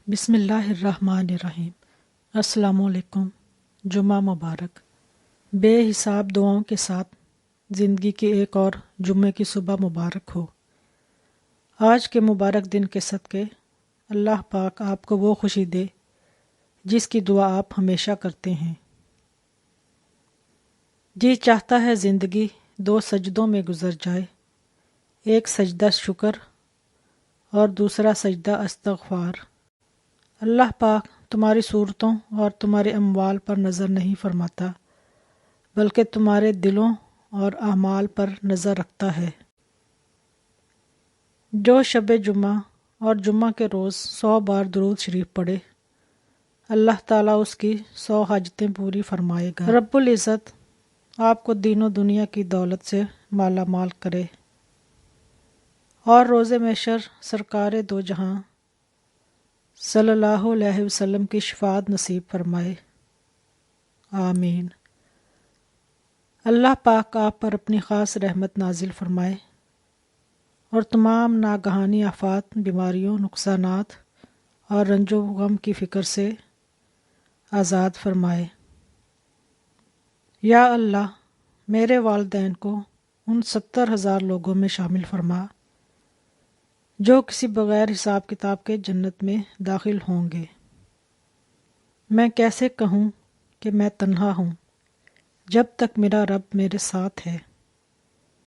بسم اللہ الرحمن الرحیم۔ السلام علیکم۔ جمعہ مبارک۔ بے حساب دعاؤں کے ساتھ زندگی کی ایک اور جمعے کی صبح مبارک ہو۔ آج کے مبارک دن کے صدقے اللہ پاک آپ کو وہ خوشی دے جس کی دعا آپ ہمیشہ کرتے ہیں۔ جی چاہتا ہے زندگی 2 سجدوں میں گزر جائے، ایک سجدہ شکر اور دوسرا سجدہ استغفار۔ اللہ پاک تمہاری صورتوں اور تمہارے اموال پر نظر نہیں فرماتا، بلکہ تمہارے دلوں اور اعمال پر نظر رکھتا ہے۔ جو شب جمعہ اور جمعہ کے روز 100 بار درود شریف پڑھے، اللہ تعالیٰ اس کی 100 حاجتیں پوری فرمائے گا۔ رب العزت آپ کو دین و دنیا کی دولت سے مالا مال کرے اور روز محشر سرکار دو جہاں صلی اللہ علیہ وسلم کی شفاعت نصیب فرمائے، آمین۔ اللہ پاک آپ پر اپنی خاص رحمت نازل فرمائے اور تمام ناگہانی آفات، بیماریوں، نقصانات اور رنج و غم کی فکر سے آزاد فرمائے۔ یا اللہ میرے والدین کو ان 70,000 لوگوں میں شامل فرما جو کسی بغیر حساب کتاب کے جنت میں داخل ہوں گے۔ میں کیسے کہوں کہ میں تنہا ہوں جب تک میرا رب میرے ساتھ ہے۔